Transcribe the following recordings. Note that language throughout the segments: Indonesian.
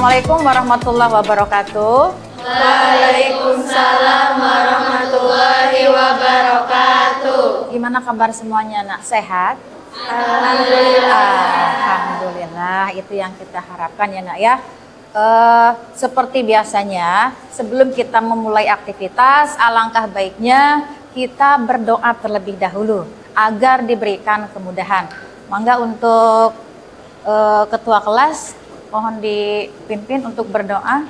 Assalamualaikum warahmatullahi wabarakatuh. Waalaikumsalam warahmatullahi wabarakatuh. Gimana kabar semuanya, nak? Sehat? Alhamdulillah. Alhamdulillah, itu yang kita harapkan ya, nak ya. Seperti biasanya, sebelum kita memulai aktivitas, alangkah baiknya kita berdoa terlebih dahulu agar diberikan kemudahan. Mangga untuk ketua kelas mohon dipimpin untuk berdoa.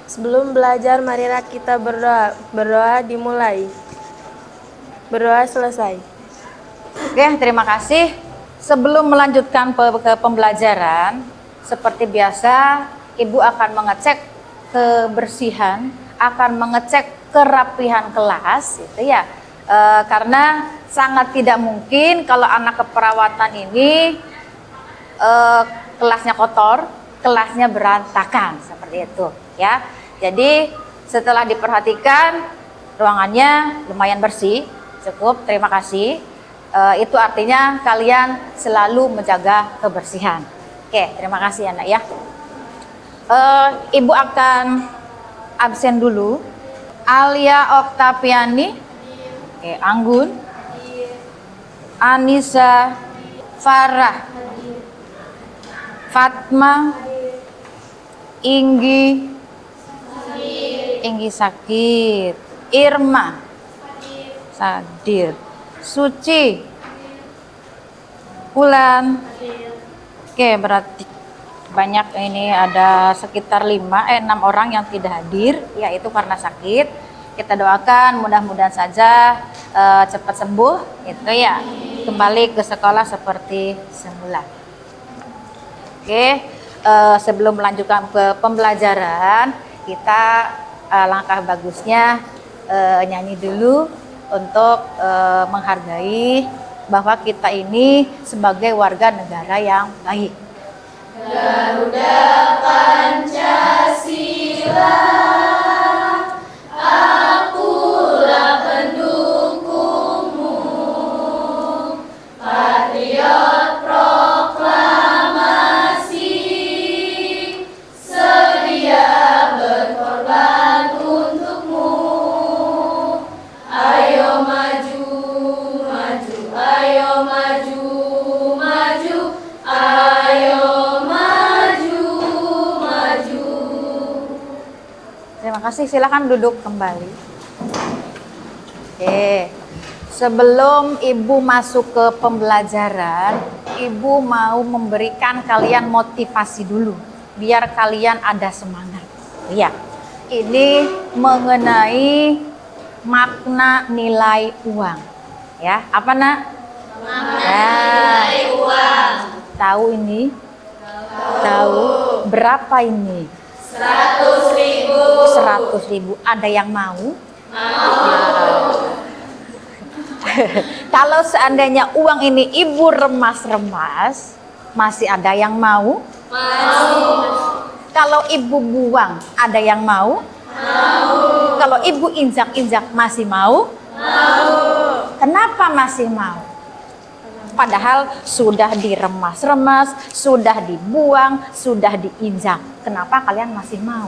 Sebelum belajar, marilah kita berdoa. Berdoa dimulai. Berdoa selesai. Oke, terima kasih. Sebelum melanjutkan ke pembelajaran, seperti biasa, Ibu akan mengecek kebersihan, akan mengecek kerapihan kelas, gitu ya. Karena sangat tidak mungkin kalau anak keperawatan ini kelasnya kotor, kelasnya berantakan, seperti itu ya. Jadi setelah diperhatikan ruangannya lumayan bersih, cukup, terima kasih. Itu artinya kalian selalu menjaga kebersihan. Oke, terima kasih anak ya. Ibu akan absen dulu. Alia Oktaviani, Anggun, Anissa, Farah, Fatma, Inggi sakit, Irma Sadir, Suci, Bulan. Oke, berarti banyak, ini ada sekitar 6 orang yang tidak hadir, yaitu karena sakit. Kita doakan mudah-mudahan saja cepat sembuh, itu ya, kembali ke sekolah seperti semula. Oke, sebelum melanjutkan ke pembelajaran, kita langkah bagusnya nyanyi dulu untuk menghargai bahwa kita ini sebagai warga negara yang baik. Garuda Pancasila, akulah pendukungmu, patriot proklamasi, sedia berkorban untukmu. Ayo maju, maju, ayo maju, maju, ayo maju, maju. Terima kasih, silakan duduk kembali. Oke, sebelum Ibu masuk ke pembelajaran, Ibu mau memberikan kalian motivasi dulu, biar kalian ada semangat. Iya, ini mengenai makna nilai uang. Ya, apa nak? Nilai uang. Tahu ini? Tahu. Berapa ini? 100.000. 100.000. Ada yang mau? Kalau seandainya uang ini Ibu remas-remas, masih ada yang mau? Mau. Kalau Ibu buang, ada yang mau? Mau. Kalau Ibu injak-injak, masih mau? Mau. Kenapa masih mau? Padahal sudah diremas-remas, sudah dibuang, sudah diinjak. Kenapa kalian masih mau?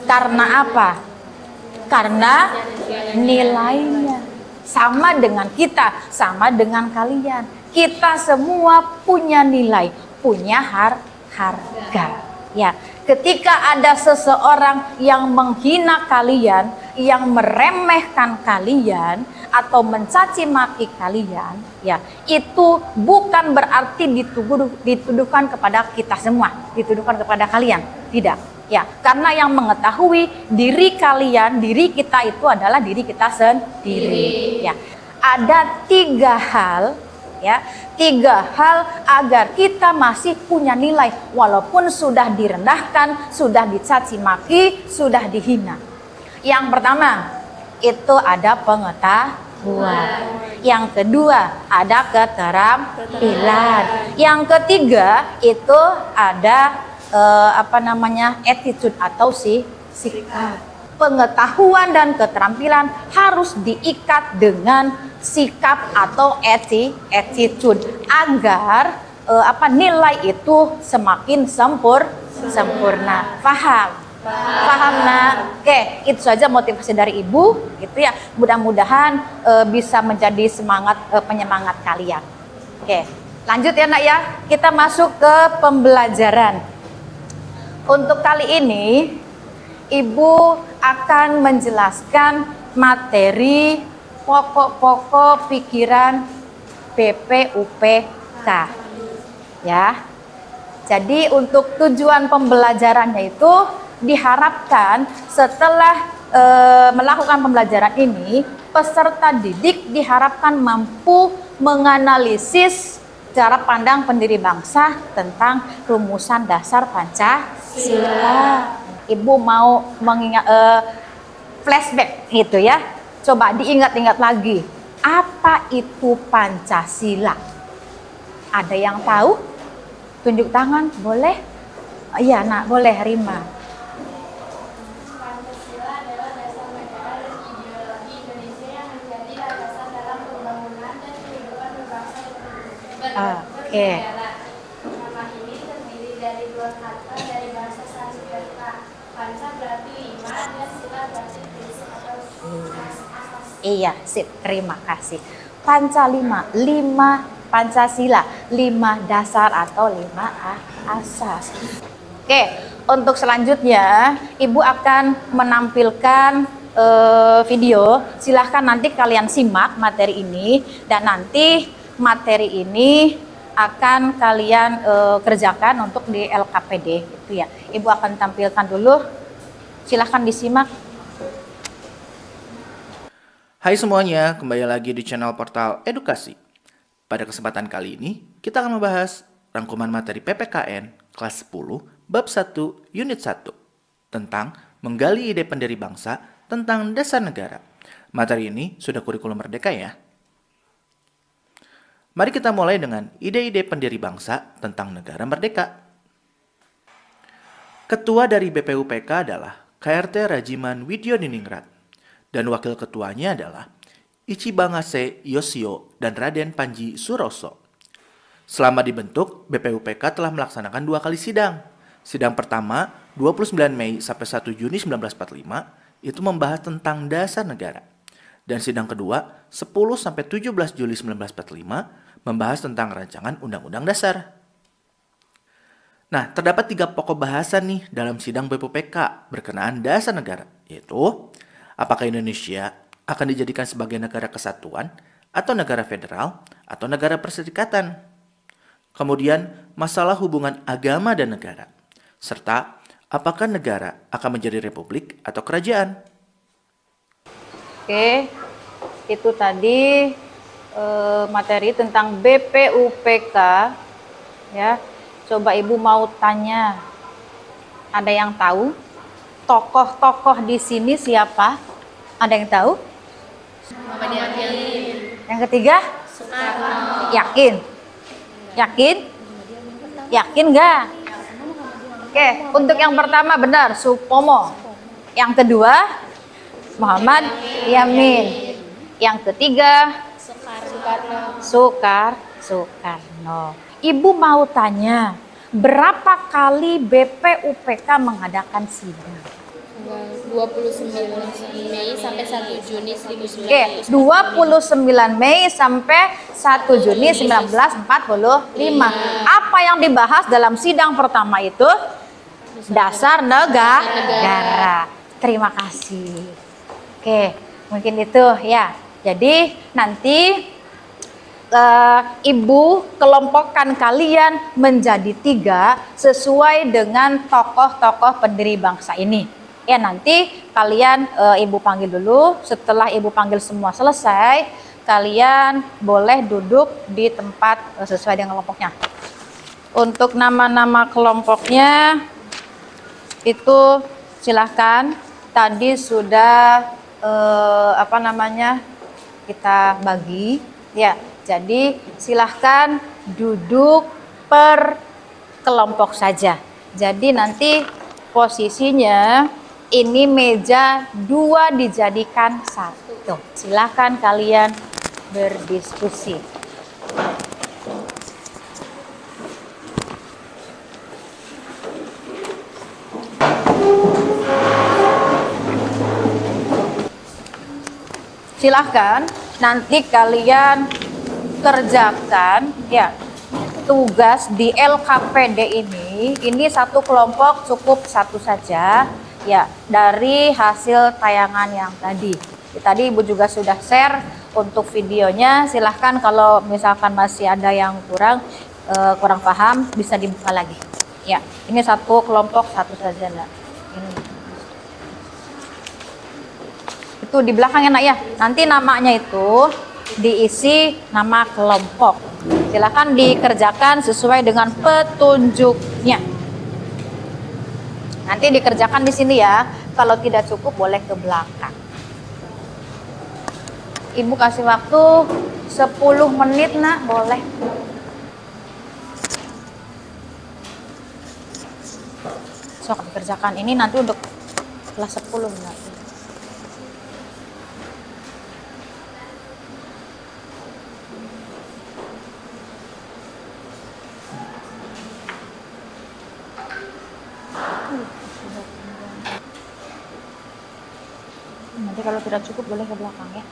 Karena apa? Karena nilainya sama dengan kita, sama dengan kalian. Kita semua punya nilai, punya harga. Ya, ketika ada seseorang yang menghina kalian, yang meremehkan kalian, atau mencaci maki kalian, ya, itu bukan berarti dituduhkan kepada kita semua, dituduhkan kepada kalian, tidak. Ya, karena yang mengetahui diri kalian, diri kita itu adalah diri kita sendiri. Ya, ada 3 hal, ya, 3 hal agar kita masih punya nilai walaupun sudah direndahkan, sudah dicaci maki, sudah dihina. Yang pertama itu ada pengetahuan. Yang kedua ada keterampilan. Yang ketiga itu ada attitude atau sikap. Pengetahuan dan keterampilan harus diikat dengan sikap atau attitude agar nilai itu semakin sempurna. Paham? Paham nak? Oke, itu saja motivasi dari ibu, gitu ya. Mudah-mudahan bisa menjadi semangat penyemangat kalian. Oke, lanjut ya nak ya. Kita masuk ke pembelajaran. Untuk kali ini, ibu akan menjelaskan materi pokok-pokok pikiran BPUPK, ya. Jadi untuk tujuan pembelajarannya itu diharapkan setelah melakukan pembelajaran ini, peserta didik diharapkan mampu menganalisis cara pandang pendiri bangsa tentang rumusan dasar Pancasila. Ibu mau mengingat flashback gitu ya. Coba diingat-ingat lagi. Apa itu Pancasila? Ada yang tahu? Tunjuk tangan, boleh? Iya nak, boleh Rima. Pancasila adalah dasar negara dan ideologi Indonesia yang menjadi landasan dalam pembangunan dan kehidupan berbangsa dan bernegara. Nama ini terdiri dari dua kata dari bahasa Sanskerta. Panca berarti 5 dan sila berarti prinsip atau asas. Iya, sip, terima kasih. Panca 5 Pancasila, 5 dasar atau 5 asas. Oke, untuk selanjutnya Ibu akan menampilkan video. Silahkan nanti kalian simak materi ini, dan nanti materi ini akan kalian kerjakan untuk di LKPD gitu ya. Ibu akan tampilkan dulu. Silahkan disimak. Hai semuanya, kembali lagi di channel Portal Edukasi. Pada kesempatan kali ini, kita akan membahas rangkuman materi PPKN kelas 10 bab 1 unit 1 tentang menggali ide pendiri bangsa tentang dasar negara. Materi ini sudah kurikulum merdeka ya. Mari kita mulai dengan ide-ide pendiri bangsa tentang negara merdeka. Ketua dari BPUPK adalah KRT Rajiman Widyodiningrat dan wakil ketuanya adalah Ichibangase Yoshio dan Raden Panji Suroso. Selama dibentuk, BPUPK telah melaksanakan 2 kali sidang. Sidang pertama, 29 Mei sampai 1 Juni 1945, itu membahas tentang dasar negara. Dan sidang kedua, 10 sampai 17 Juli 1945, membahas tentang rancangan Undang-Undang Dasar. Nah, terdapat 3 pokok bahasan nih dalam sidang BPUPK berkenaan dasar negara, yaitu apakah Indonesia akan dijadikan sebagai negara kesatuan, atau negara federal, atau negara perserikatan. Kemudian, masalah hubungan agama dan negara, serta apakah negara akan menjadi republik atau kerajaan. Oke, itu tadi materi tentang BPUPK, ya. Coba Ibu mau tanya, ada yang tahu? Tokoh-tokoh di sini siapa? Ada yang tahu? Yang ketiga? Soekarno. Yakin? Yakin? Yakin nggak? Oke, untuk yang pertama benar, Supomo. Yang kedua, Muhammad Yamin. Yang ketiga, Soekarno. Ibu mau tanya, berapa kali BPUPK mengadakan sidang? 29 Mei sampai 1 Juni 1945. Oke, 29 Mei sampai 1 Juni 1945. Apa yang dibahas dalam sidang pertama itu? Dasar negara. Terima kasih. Oke, mungkin itu ya. Jadi nanti Ibu kelompokkan kalian menjadi 3 sesuai dengan tokoh-tokoh pendiri bangsa ini. Ya, nanti kalian Ibu panggil dulu. Setelah Ibu panggil semua selesai, kalian boleh duduk di tempat sesuai dengan kelompoknya. Untuk nama-nama kelompoknya itu silahkan. Tadi sudah kita bagi ya. Jadi silahkan duduk per kelompok saja. Jadi nanti posisinya ini meja 2 dijadikan 1. Silahkan kalian berdiskusi. Silahkan nanti kalian kerjakan ya tugas di LKPD ini. Ini satu kelompok cukup satu saja ya dari hasil tayangan yang tadi. Tadi Ibu juga sudah share untuk videonya. Silahkan kalau misalkan masih ada yang kurang paham bisa dibuka lagi. Ya, ini satu kelompok satu saja, Nak. Ini. Itu di belakang ya, Nak ya. Nanti namanya itu diisi nama kelompok. Silakan dikerjakan sesuai dengan petunjuknya. Nanti dikerjakan di sini ya. Kalau tidak cukup boleh ke belakang. Ibu kasih waktu 10 menit, Nak, boleh. Sok dikerjakan. Ini nanti untuk kelas 10, Nak. Nanti kalau tidak cukup boleh ke belakang ya.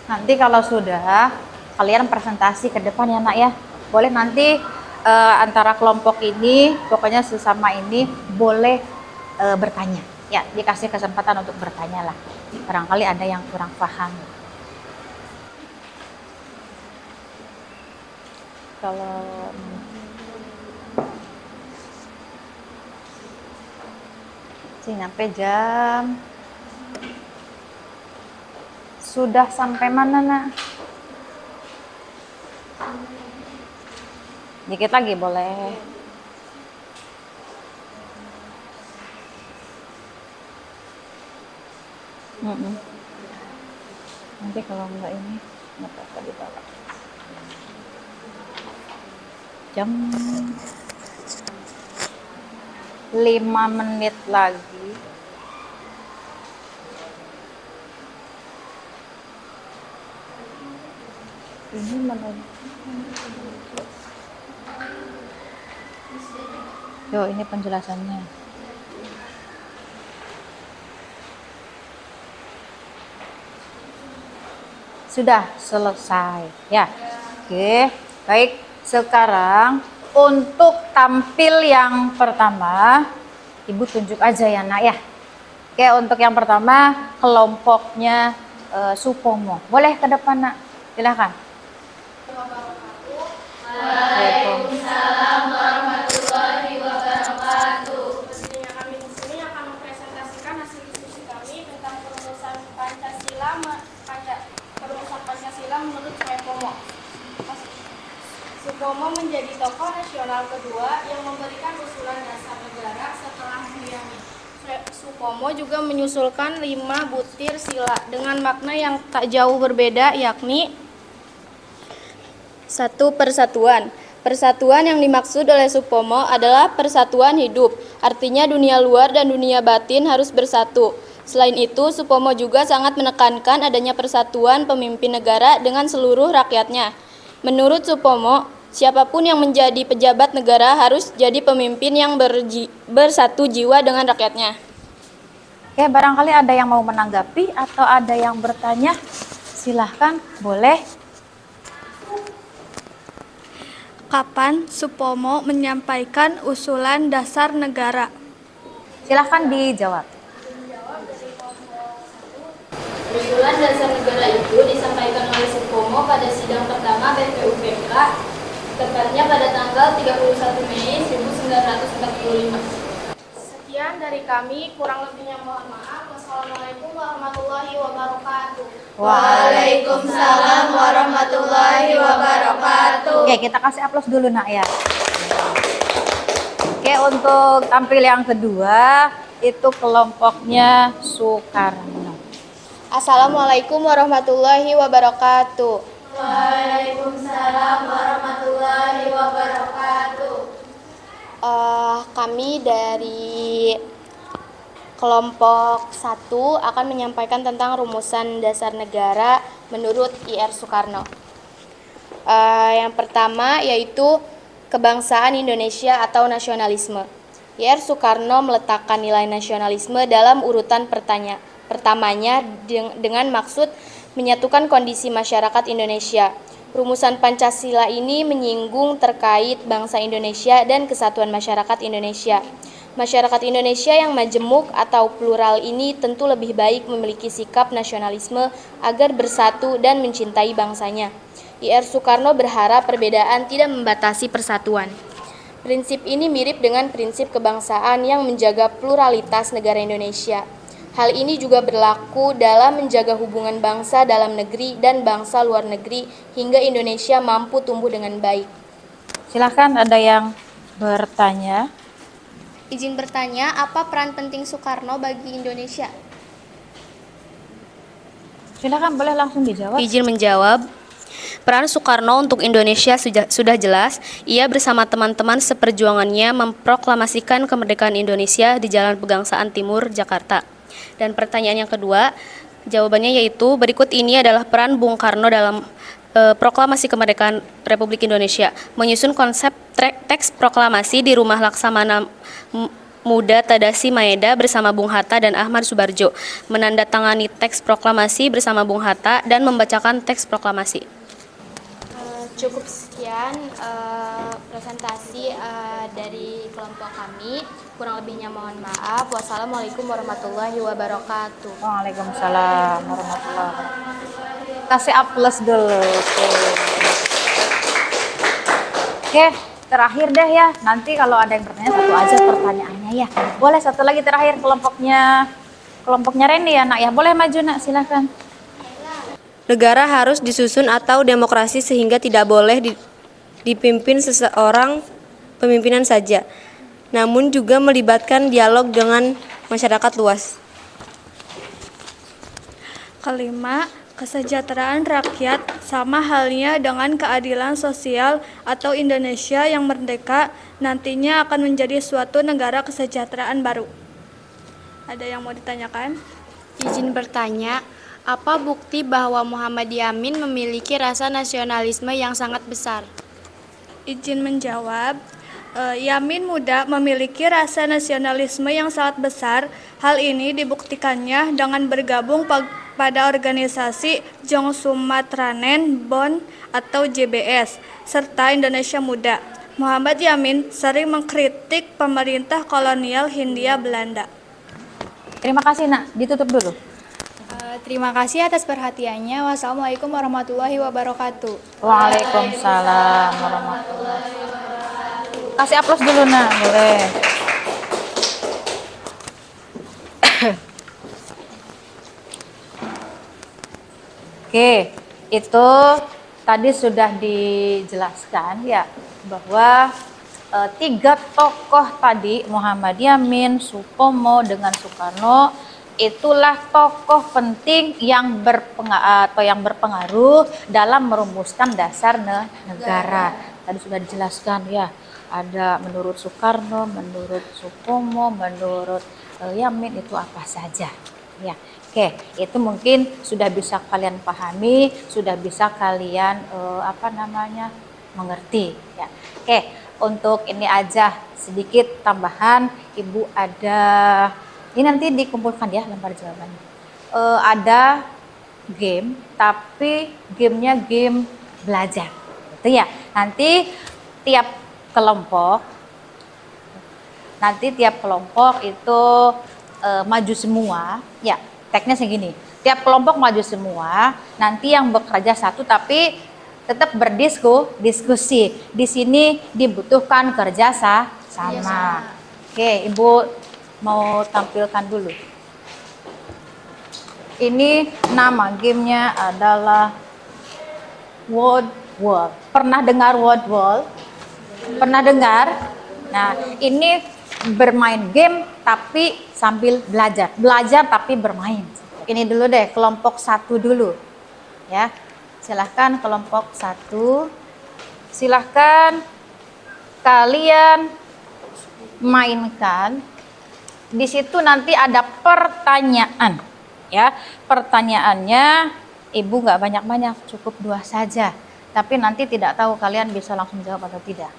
Nanti kalau sudah kalian presentasi ke depan ya, Nak ya. Boleh nanti antara kelompok ini, pokoknya sesama ini boleh bertanya. Ya, dikasih kesempatan untuk bertanya lah. Barangkali ada yang kurang paham. Kalau sih nyampe jam sudah sampai mana, Nak? Dikit lagi boleh. Nanti kalau enggak ini nggak apa-apa dibawa. Jam 5 menit lagi. Ini Yo, ini penjelasannya. Sudah selesai ya. Oke, baik. Sekarang untuk tampil yang pertama, Ibu tunjuk aja ya, Nak ya. Oke, untuk yang pertama kelompoknya Supomo. Boleh ke depan, Nak. Silakan. Waalaikumsalam warahmatullahi wabarakatuh. Tentunya kami di sini akan mempresentasikan hasil diskusi kami tentang perumusan Pancasila menurut Supomo. Supomo menjadi tokoh nasional kedua yang memberikan usulan dasar negara setelah Buyami. Supomo juga menyusulkan 5 butir sila dengan makna yang tak jauh berbeda, yakni 1. Persatuan. Persatuan yang dimaksud oleh Supomo adalah persatuan hidup, artinya dunia luar dan dunia batin harus bersatu. Selain itu, Supomo juga sangat menekankan adanya persatuan pemimpin negara dengan seluruh rakyatnya. Menurut Supomo, siapapun yang menjadi pejabat negara harus jadi pemimpin yang bersatu jiwa dengan rakyatnya. Oke, barangkali ada yang mau menanggapi atau ada yang bertanya, silahkan, boleh. Kapan Supomo menyampaikan usulan dasar negara? Silahkan dijawab. Usulan dasar negara itu disampaikan oleh Supomo pada sidang pertama BPUPK, tepatnya pada tanggal 31 Mei 1945. Sekian dari kami, kurang lebihnya mohon maaf. Wassalamualaikum warahmatullahi wabarakatuh. Waalaikumsalam warahmatullahi wabarakatuh. Oke, kita kasih aplaus dulu, Nak ya. Oke, untuk tampil yang kedua itu kelompoknya Soekarno. Assalamualaikum warahmatullahi wabarakatuh. Waalaikumsalam warahmatullahi wabarakatuh. Kami dari kelompok 1 akan menyampaikan tentang rumusan dasar negara menurut IR Soekarno. Yang pertama yaitu kebangsaan Indonesia atau nasionalisme. Y.R. Soekarno meletakkan nilai nasionalisme dalam urutan pertamanya dengan maksud menyatukan kondisi masyarakat Indonesia. Rumusan Pancasila ini menyinggung terkait bangsa Indonesia dan kesatuan masyarakat Indonesia. Masyarakat Indonesia yang majemuk atau plural ini tentu lebih baik memiliki sikap nasionalisme agar bersatu dan mencintai bangsanya. Y.R. Soekarno berharap perbedaan tidak membatasi persatuan. Prinsip ini mirip dengan prinsip kebangsaan yang menjaga pluralitas negara Indonesia. Hal ini juga berlaku dalam menjaga hubungan bangsa dalam negeri dan bangsa luar negeri hingga Indonesia mampu tumbuh dengan baik. Silahkan ada yang bertanya. Izin bertanya, apa peran penting Soekarno bagi Indonesia? Silahkan, boleh langsung dijawab. Izin menjawab. Peran Soekarno untuk Indonesia sudah jelas. Ia bersama teman-teman seperjuangannya memproklamasikan kemerdekaan Indonesia di Jalan Pegangsaan Timur, Jakarta. Dan pertanyaan yang kedua, jawabannya yaitu berikut ini adalah peran Bung Karno dalam proklamasi kemerdekaan Republik Indonesia. Menyusun konsep teks proklamasi di Rumah Laksamana Muda Tadasi Maeda bersama Bung Hatta dan Ahmad Subarjo. Menandatangani teks proklamasi bersama Bung Hatta dan membacakan teks proklamasi. Cukup sekian presentasi dari kelompok kami. Kurang lebihnya mohon maaf. Wassalamualaikum warahmatullahi wabarakatuh. Waalaikumsalam warahmatullahi wabarakatuh. Kasih A+ dulu. Oke, terakhir deh ya. Nanti kalau ada yang bertanya satu aja pertanyaannya ya. Boleh satu lagi terakhir kelompoknya Reni ya nak ya. Boleh maju nak, silakan. Negara harus disusun atau demokrasi sehingga tidak boleh dipimpin seseorang pemimpinan saja, namun juga melibatkan dialog dengan masyarakat luas. Kelima, kesejahteraan rakyat sama halnya dengan keadilan sosial atau Indonesia yang merdeka nantinya akan menjadi suatu negara kesejahteraan baru. Ada yang mau ditanyakan? Izin bertanya, apa bukti bahwa Muhammad Yamin memiliki rasa nasionalisme yang sangat besar? Izin menjawab, Yamin muda memiliki rasa nasionalisme yang sangat besar. Hal ini dibuktikannya dengan bergabung pada organisasi Jong Sumatranen Bond atau JBS, serta Indonesia Muda. Muhammad Yamin sering mengkritik pemerintah kolonial Hindia Belanda. Terima kasih nak, ditutup dulu. Terima kasih atas perhatiannya. Wassalamualaikum warahmatullahi wabarakatuh. Waalaikumsalam warahmatullahi wabarakatuh. Kasih aplaus dulu nak, boleh. Oke, itu tadi sudah dijelaskan ya bahwa tiga tokoh tadi, Muhammad Yamin, Supomo dengan Soekarno, itulah tokoh penting yang berpengaruh dalam merumuskan dasar negara. Tadi sudah dijelaskan ya, ada menurut Soekarno, menurut Supomo, menurut Yamin itu apa saja. Ya, oke, itu mungkin sudah bisa kalian pahami, sudah bisa kalian mengerti. Ya, oke, untuk ini aja sedikit tambahan, Ibu ada. Ini nanti dikumpulkan ya lembar jawabannya. Ada game, tapi gamenya game belajar. Gitu ya. Nanti tiap kelompok itu maju semua. Ya, teksnya segini. Tiap kelompok maju semua. Nanti yang bekerja satu tapi tetap berdiskusi. Di sini dibutuhkan kerja sama. Oke, Ibu mau tampilkan dulu. Ini nama gamenya adalah Word World. Pernah dengar Word World? Pernah dengar? Nah, ini bermain game tapi sambil belajar. Belajar tapi bermain. Ini dulu deh, kelompok 1 dulu. Ya. Silahkan kelompok 1. Silahkan kalian mainkan. Di situ nanti ada pertanyaan, ya. Pertanyaannya Ibu nggak banyak-banyak, cukup 2 saja. Tapi nanti tidak tahu kalian bisa langsung jawab atau tidak.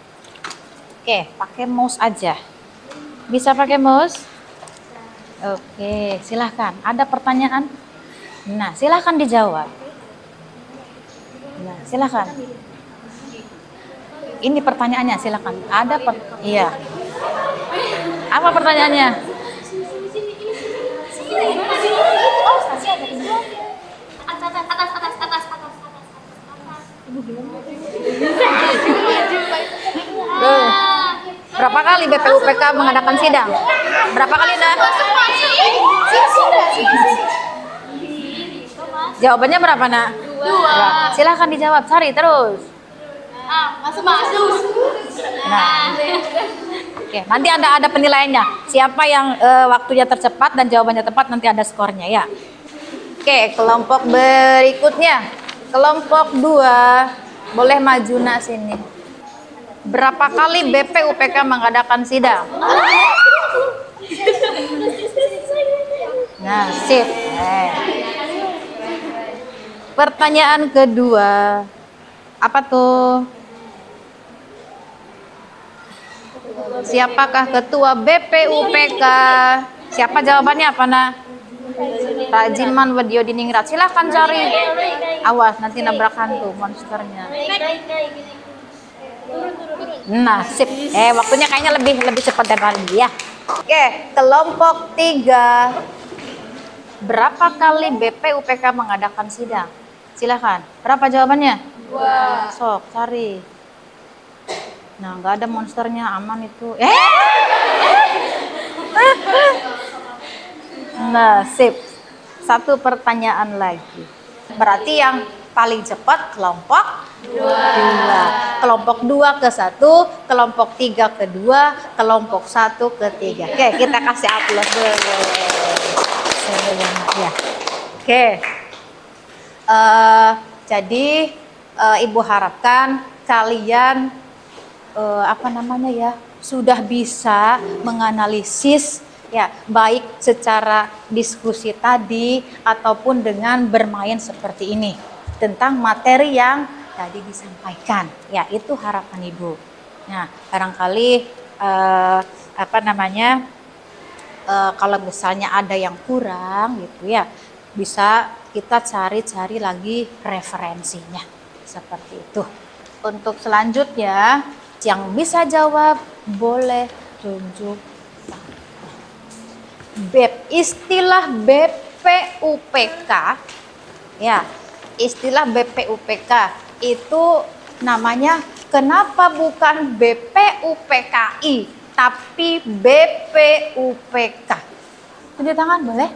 Oke, pakai mouse aja. Bisa pakai mouse? Oke, silahkan. Ada pertanyaan? Nah, silahkan dijawab. Nah, silahkan. Ini pertanyaannya, silahkan. Iya. Apa pertanyaannya? Berapa kali BPUPK mengadakan sidang? Berapa kali dah? Jawabannya berapa, Nak? 2. Silahkan dijawab, cari terus. Masuk. Nah, oke, nanti ada penilaiannya. Siapa yang waktunya tercepat dan jawabannya tepat nanti ada skornya ya. Oke, kelompok berikutnya. Kelompok 2. Boleh maju Nak sini. Berapa kali BPUPK mengadakan sidang? Nah, sip. Pertanyaan kedua. Apa tuh? Siapakah ketua BPUPK? Siapa jawabannya apa, Nak? Rajiman Widyodiningrat. Silahkan cari. Awas nanti nabrak hantu monsternya. Nah, sip. Waktunya kayaknya lebih cepat dari dia. Oke, kelompok 3. Berapa kali BPUPK mengadakan sidang? Silahkan. Berapa jawabannya? 2. Sok, cari. Nah, nggak ada monsternya, aman itu. Nah, sip. Satu pertanyaan lagi. Berarti yang paling cepat kelompok 2. Kelompok 2 ke 1, kelompok 3 ke 2, kelompok 1 ke 3. Oke, kita kasih aplaus dulu. Ya. Oke. Jadi Ibu harapkan kalian sudah bisa menganalisis ya, baik secara diskusi tadi ataupun dengan bermain seperti ini tentang materi yang tadi disampaikan. Ya, itu harapan Ibu. Nah, barangkali kalau misalnya ada yang kurang gitu ya, bisa kita cari-cari lagi referensinya. Seperti itu. Untuk selanjutnya, yang bisa jawab boleh tunjuk istilah BPUPK ya, istilah BPUPK itu namanya kenapa bukan BPUPKI tapi BPUPK? Tunjuk tangan, boleh?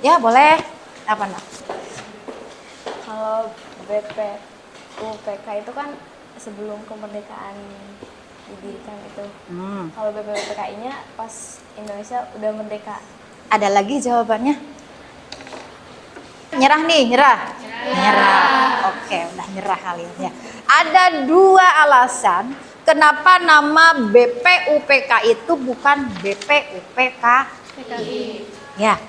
Ya, boleh. Apa, Nak? Kalau BPUPK itu kan sebelum kemerdekaan didirikan itu. Kalau BPUPKI-nya pas Indonesia udah merdeka. Ada lagi jawabannya? Nyerah nih, nyerah. Oke, udah nyerah kalian ya. Ada 2 alasan kenapa nama BPUPK itu bukan BPUPKI. Ya.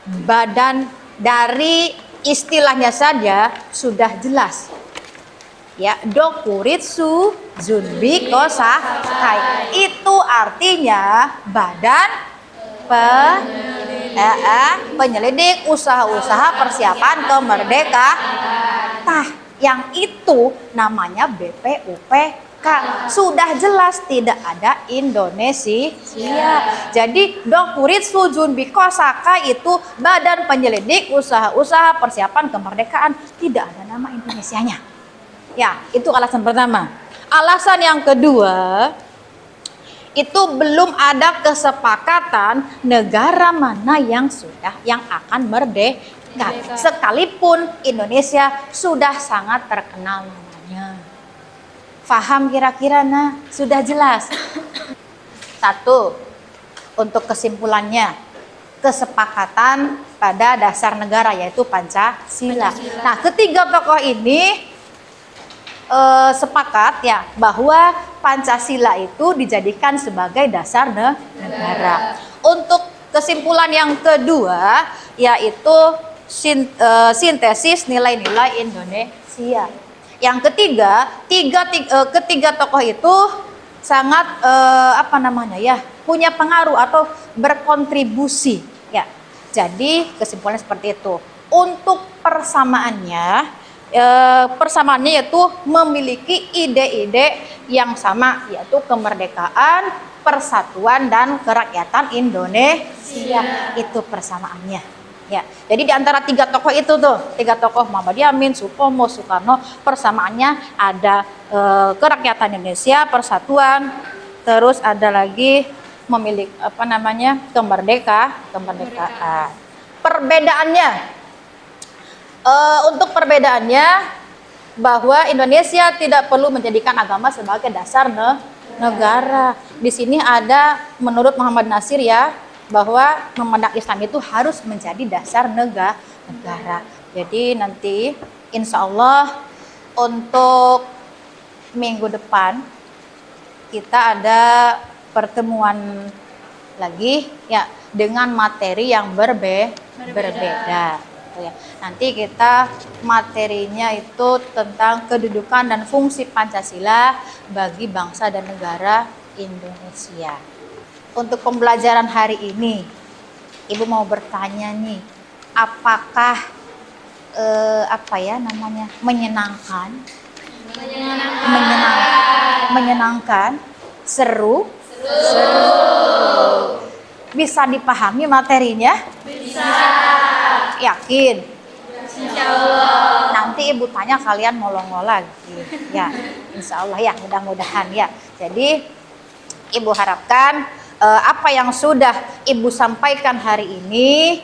Badan dari istilahnya saja sudah jelas. Ya, Dokuritsu Junbi Kosakai. Itu artinya badan penyelidik usaha-usaha persiapan kemerdekaan. Nah, yang itu namanya BPUPK. Sudah jelas tidak ada Indonesia. Jadi Dokuritsu Junbi Kosakai itu badan penyelidik usaha-usaha persiapan kemerdekaan, tidak ada nama Indonesianya. Ya, itu alasan pertama. Alasan yang kedua, itu belum ada kesepakatan negara mana yang akan merdeka. Sekalipun Indonesia sudah sangat terkenal namanya. Faham kira-kira? Nah, sudah jelas. 1. Untuk kesimpulannya, kesepakatan pada dasar negara yaitu Pancasila. Nah, ketiga tokoh ini sepakat ya bahwa Pancasila itu dijadikan sebagai dasar negara. Untuk kesimpulan yang kedua yaitu sintesis nilai-nilai Indonesia. Yang ketiga tokoh itu sangat punya pengaruh atau berkontribusi ya. Jadi kesimpulannya seperti itu. Untuk persamaannya yaitu memiliki ide-ide yang sama, yaitu kemerdekaan, persatuan dan kerakyatan Indonesia. Itu persamaannya. Ya, jadi di antara tiga tokoh itu tiga tokoh Muhammad Yamin, Supomo, Soekarno, persamaannya ada kerakyatan Indonesia, persatuan, terus ada lagi memiliki kemerdekaan. Perbedaannya, untuk perbedaannya bahwa Indonesia tidak perlu menjadikan agama sebagai dasar negara. Di sini ada menurut Muhammad Nasir ya, bahwa memandang Islam itu harus menjadi dasar negara. Jadi nanti insya Allah untuk minggu depan kita ada pertemuan lagi ya dengan materi yang berbeda. Ya. Nanti kita materinya itu tentang kedudukan dan fungsi Pancasila bagi bangsa dan negara Indonesia. Untuk pembelajaran hari ini, Ibu mau bertanya nih, apakah menyenangkan, seru, bisa dipahami materinya? Bisa. Yakin? Insya Allah. Nanti Ibu tanya kalian molong lagi, ya, Insya Allah ya, mudah-mudahan ya. Jadi Ibu harapkan apa yang sudah Ibu sampaikan hari ini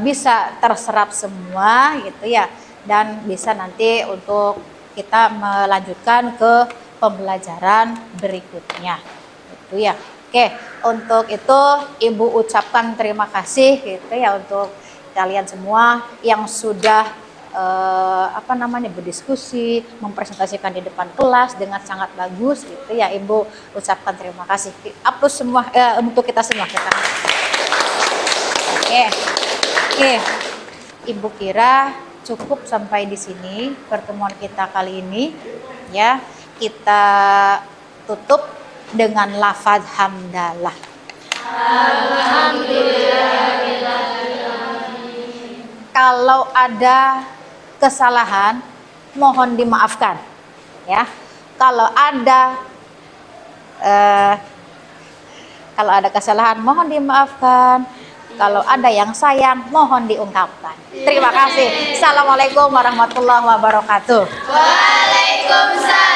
bisa terserap semua gitu ya, dan bisa nanti untuk kita melanjutkan ke pembelajaran berikutnya gitu ya. Oke, untuk itu Ibu ucapkan terima kasih gitu ya untuk kalian semua yang sudah berdiskusi, mempresentasikan di depan kelas dengan sangat bagus gitu ya. Ibu ucapkan terima kasih. Aplaus semua untuk kita semua. Oke. Ibu kira cukup sampai di sini pertemuan kita kali ini ya. Kita tutup dengan lafaz hamdalah. Kalau ada kesalahan mohon dimaafkan ya. Kalau ada kesalahan mohon dimaafkan. Kalau ada yang sayang mohon diungkapkan. Terima kasih. Assalamualaikum warahmatullahi wabarakatuh. Waalaikumsalam.